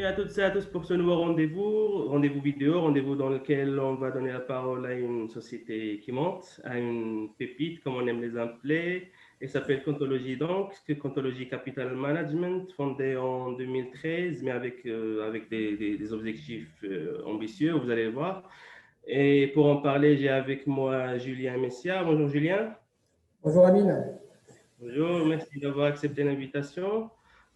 à toutes et à tous pour ce nouveau rendez-vous vidéo, rendez-vous dans lequel on va donner la parole à une société qui monte, à une pépite, comme on aime les appeler. Elle s'appelle Contology donc, Contology Capital Management, fondée en 2013, mais avec des objectifs ambitieux, vous allez le voir. Et pour en parler, j'ai avec moi Julien Messia. Bonjour Julien. Bonjour Amine. Bonjour, merci d'avoir accepté l'invitation.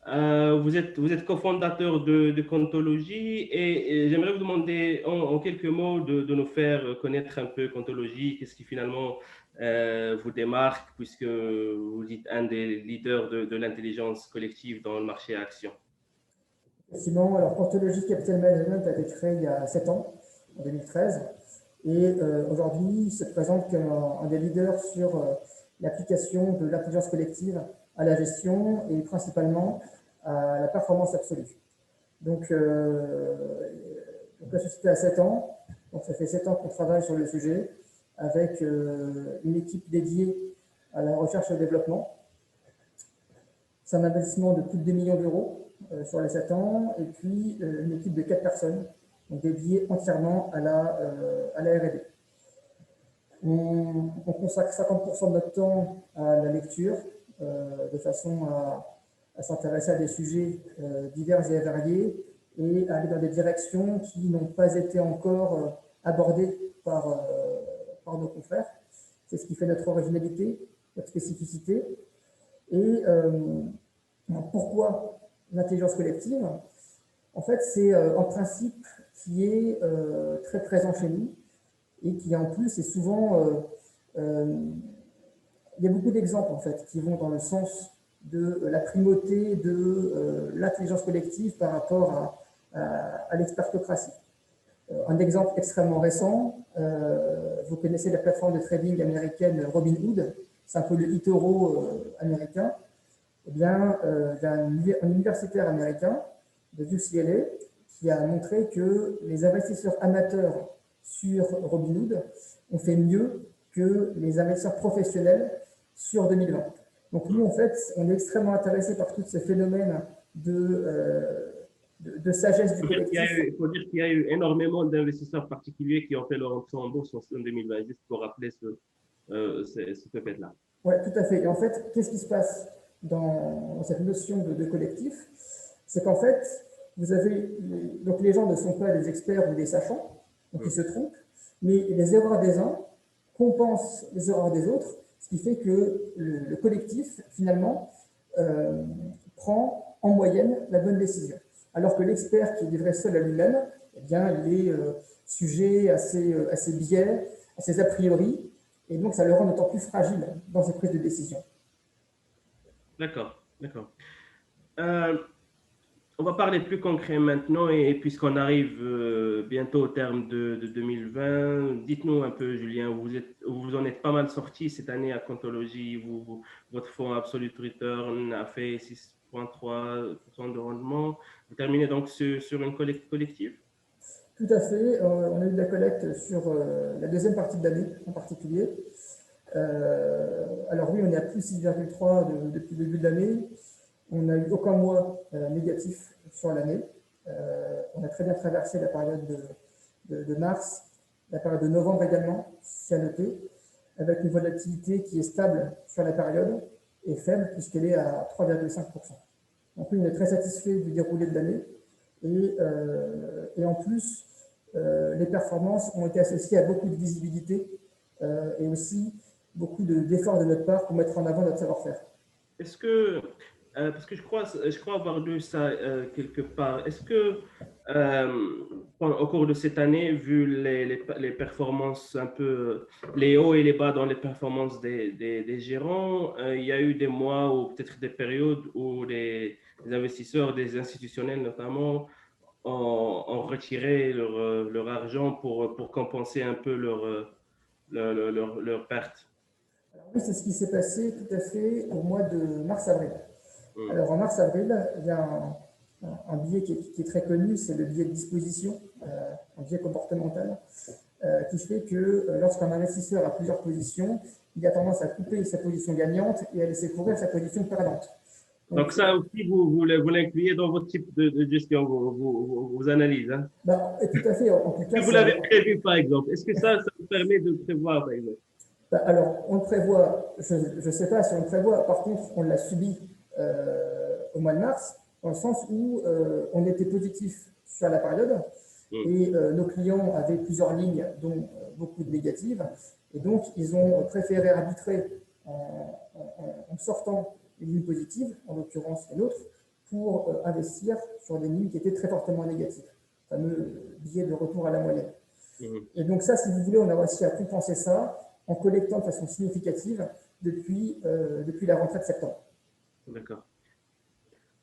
Vous êtes cofondateur de Contology et j'aimerais vous demander en quelques mots de nous faire connaître un peu Contology, qu'est-ce qui finalement vous démarque puisque vous êtes un des leaders de l'intelligence collective dans le marché action. Effectivement, alors Contology Capital Management a été créé il y a 7 ans, en 2013, et aujourd'hui il se présente comme un des leaders sur l'application de l'intelligence collective à la gestion et principalement à la performance absolue. Donc, la société a 7 ans, donc ça fait 7 ans qu'on travaille sur le sujet avec une équipe dédiée à la recherche et au développement. C'est un investissement de plus de 2 millions d'euros sur les 7 ans, et puis une équipe de 4 personnes donc dédiée entièrement à la R&D. On consacre 50% de notre temps à la lecture, de façon à s'intéresser à des sujets divers et variés, et à aller dans des directions qui n'ont pas été encore abordées par nos confrères. C'est ce qui fait notre originalité, notre spécificité. Et pourquoi l'intelligence collective? En fait, c'est un principe qui est très présent chez nous et qui en plus est souvent... il y a beaucoup d'exemples en fait qui vont dans le sens de la primauté de l'intelligence collective par rapport à l'expertocratie. Un exemple extrêmement récent, vous connaissez la plateforme de trading américaine Robinhood, c'est un peu le eToro américain. Eh bien, il y a un universitaire américain de UCLA qui a montré que les investisseurs amateurs sur Robinhood ont fait mieux que les investisseurs professionnels sur 2020. Donc nous, en fait, on est extrêmement intéressés par tous ces phénomènes de sagesse du collectif. Il faut dire qu'il y a eu énormément d'investisseurs particuliers qui ont fait leur entrée en bourse en 2020, juste pour rappeler ce fait-là. Oui, tout à fait. Et en fait, qu'est-ce qui se passe dans cette notion de collectif? C'est qu'en fait, vous avez, donc les gens ne sont pas des experts ou des sachants, donc ils se trompent, mais les erreurs des uns compensent les erreurs des autres, ce qui fait que le collectif, finalement, prend en moyenne la bonne décision. Alors que l'expert qui est livré seul à lui-même, eh bien, il est sujet à ses biais, à ses a priori, et donc ça le rend d'autant plus fragile dans ses prises de décision. D'accord, d'accord. On va parler plus concret maintenant et puisqu'on arrive bientôt au terme de 2020, dites-nous un peu, Julien, vous en êtes pas mal sorti cette année à Contology. Votre fonds Absolute Return a fait 6,3% de rendement. Vous terminez donc sur une collecte collective? Tout à fait. On a eu de la collecte sur la deuxième partie de l'année en particulier. Alors oui, on est à plus 6,3 depuis le début de l'année. On n'a eu aucun mois négatif sur l'année. On a très bien traversé la période de mars, la période de novembre également, c'est à noter, avec une volatilité qui est stable sur la période et faible puisqu'elle est à 3,5%. Donc oui, on est très satisfait du déroulé de l'année et en plus, les performances ont été associées à beaucoup de visibilité et aussi beaucoup d'efforts de notre part pour mettre en avant notre savoir-faire. Est-ce que, parce que je crois avoir lu ça quelque part, est-ce que au cours de cette année, vu les performances un peu, les hauts et les bas dans les performances des gérants, il y a eu des mois ou peut-être des périodes où les investisseurs, des institutionnels notamment, ont retiré leur argent pour compenser un peu leur perte? Oui, c'est ce qui s'est passé tout à fait au mois de mars-avril. Alors en mars-avril, il y a un biais qui est très connu, c'est le biais de disposition, un biais comportemental, qui fait que lorsqu'un investisseur a plusieurs positions, il a tendance à couper sa position gagnante et à laisser courir sa position perdante. Donc, Donc, ça aussi, vous l'incluez dans votre type de gestion, vos analyses. Hein. bah, et tout à fait, en tout cas, Est-ce que vous l'avez prévu, par exemple? Est-ce que ça vous permet de prévoir, par exemple? bah, alors, on le prévoit, je ne sais pas si on le prévoit, par contre, on l'a subi au mois de mars, dans le sens où on était positif sur la période et nos clients avaient plusieurs lignes, dont beaucoup de négatives, et donc ils ont préféré arbitrer en sortant une ligne positive, en l'occurrence les nôtres, pour investir sur des lignes qui étaient très fortement négatives, le fameux billet de retour à la moyenne. Et donc ça, si vous voulez, on a réussi à compenser ça en collectant de façon significative depuis la rentrée de septembre. D'accord.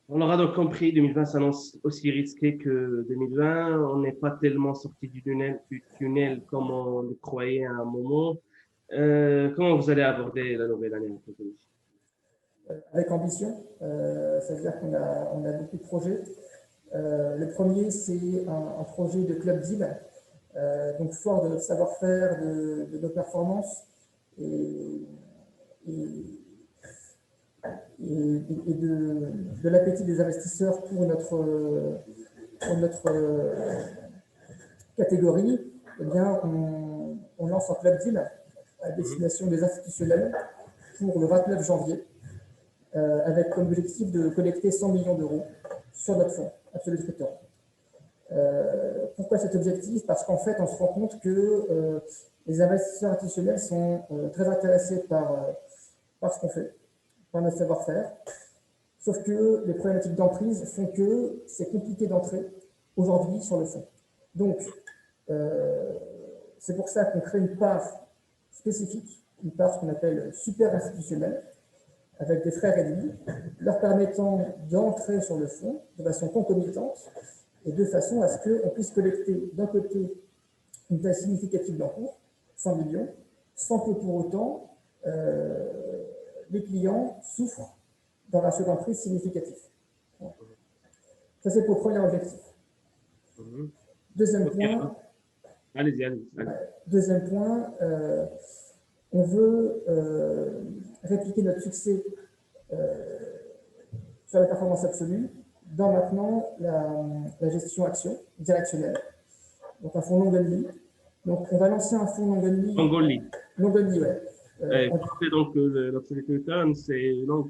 On aura donc compris, 2020 s'annonce aussi risqué que 2020. On n'est pas tellement sorti du tunnel comme on le croyait à un moment. Comment vous allez aborder la nouvelle année? Avec ambition, ça veut dire qu'on a beaucoup de projets. Le premier, c'est un projet de club deal, donc fort de notre savoir-faire, de nos performances et, et, et de l'appétit des investisseurs pour notre catégorie. Eh bien, on lance un club deal à destination des institutionnels pour le 29 janvier, avec comme objectif de collecter 100 millions d'euros sur notre fonds Absolute Return. Pourquoi cet objectif? Parce qu'en fait, on se rend compte que les investisseurs institutionnels sont très intéressés par ce qu'on fait, par notre savoir-faire. Sauf que les problématiques d'emprise font que c'est compliqué d'entrer aujourd'hui sur le fonds. Donc, c'est pour ça qu'on crée une part spécifique, une part ce qu'on appelle super institutionnelle, avec des frais réduits, leur permettant d'entrer sur le fonds de façon concomitante et de façon à ce qu'on puisse collecter d'un côté une taille significative d'encours, 100 millions, sans que pour autant les clients souffrent d'un ratio d'emprise significatif. Ça, c'est pour le premier objectif. Deuxième point, allez-y. deuxième point on veut répliquer notre succès sur la performance absolue dans maintenant la gestion action directionnelle, donc un fonds long only. Donc on va lancer un fonds long only. Long only, ouais. Donc l'Absolute Return, c'est long.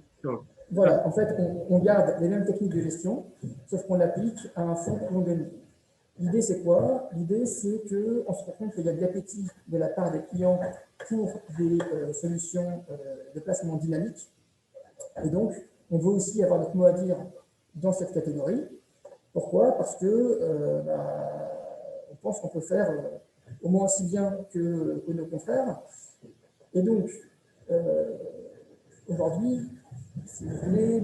Voilà, en fait, on garde les mêmes techniques de gestion, sauf qu'on l'applique à un fonds long only. L'idée, c'est quoi? L'idée, c'est qu'on se rend compte qu'il y a de l'appétit de la part des clients pour des solutions de placement dynamique. Et donc, on veut aussi avoir notre mot à dire dans cette catégorie. Pourquoi? Parce que on pense qu'on peut faire au moins aussi bien que nos confrères. Et donc, aujourd'hui, si vous voulez,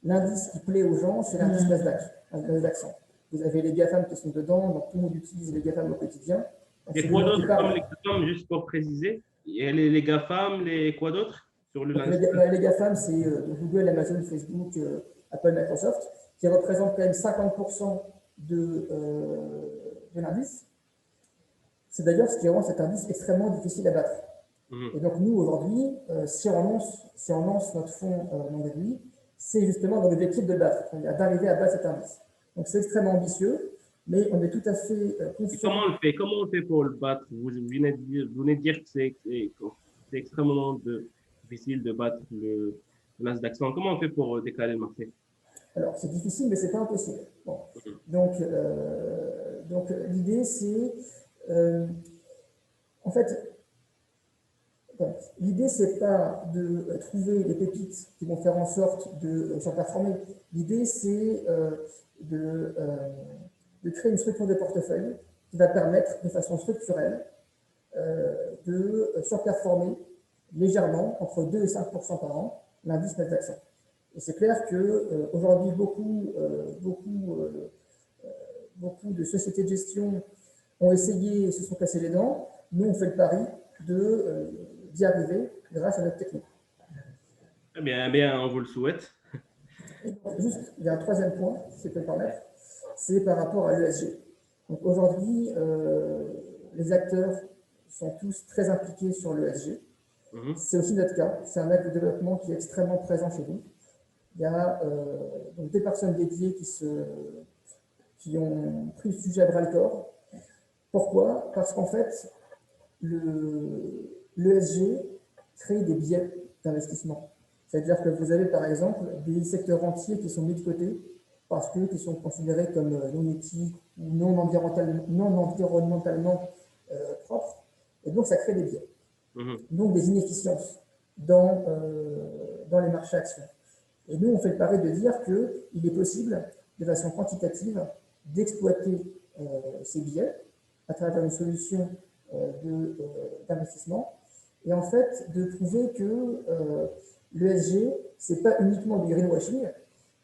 l'indice qui plaît aux gens, c'est l'indice Nasdaq, Nasdaq 100. Vous avez les GAFAM qui sont dedans, donc tout le monde utilise les GAFAM au quotidien. Et quoi d'autre comme les GAFAM, juste pour préciser? Il y a les GAFAM, quoi d'autre sur le les GAFAM, c'est Google, Amazon, Facebook, Apple, Microsoft, qui représentent quand même 50% de l'indice. C'est d'ailleurs ce qui rend cet indice extrêmement difficile à battre. Et donc nous, aujourd'hui, si on lance notre fonds non réduit, c'est justement dans l'objectif de le battre, d'arriver à battre cet indice. Donc c'est extrêmement ambitieux, mais on est tout à fait confiant. Comment on fait pour le battre? Vous venez de dire que c'est extrêmement difficile de battre le Nasdaq 100. Comment on fait pour décaler le marché? Alors c'est difficile, mais c'est pas impossible. Bon. Donc l'idée, c'est en fait, l'idée, c'est pas de trouver les pépites qui vont faire en sorte de surperformer. L'idée, c'est de créer une structure de portefeuille qui va permettre de façon structurelle de surperformer légèrement, entre 2 et 5% par an, l'indice Nasdaq 100. Et c'est clair qu'aujourd'hui, beaucoup de sociétés de gestion ont essayé et se sont cassés les dents. Nous, on fait le pari d'y arriver grâce à notre technique. Eh bien, on vous le souhaite. Juste, il y a un troisième point, si je peux me permettre, c'est par rapport à l'ESG. Donc aujourd'hui, les acteurs sont tous très impliqués sur l'ESG. C'est aussi notre cas. C'est un axe de développement qui est extrêmement présent chez nous. Il y a donc des personnes dédiées qui ont pris le sujet à bras-le-corps. Pourquoi? Parce qu'en fait, l'ESG crée des biais d'investissement. C'est-à-dire que vous avez par exemple des secteurs entiers qui sont mis de côté parce qu'ils sont considérés comme non éthiques ou non environnementalement propres. Et donc ça crée des biais. Donc des inefficiences dans les marchés actions. Et nous, on fait le pari de dire qu'il est possible, de façon quantitative, d'exploiter ces biais à travers une solution d'investissement. Et en fait, de prouver que l'ESG, ce n'est pas uniquement du greenwashing,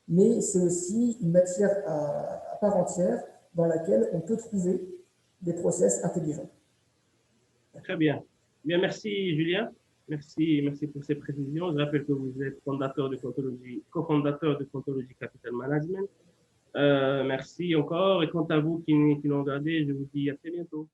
mais c'est aussi une matière à part entière dans laquelle on peut trouver des process intelligents. Très bien. Bien, merci Julien. Merci pour ces précisions. Je rappelle que vous êtes cofondateur de Contology Capital Management. Merci encore. Et quant à vous qui l'ont regardé, je vous dis à très bientôt.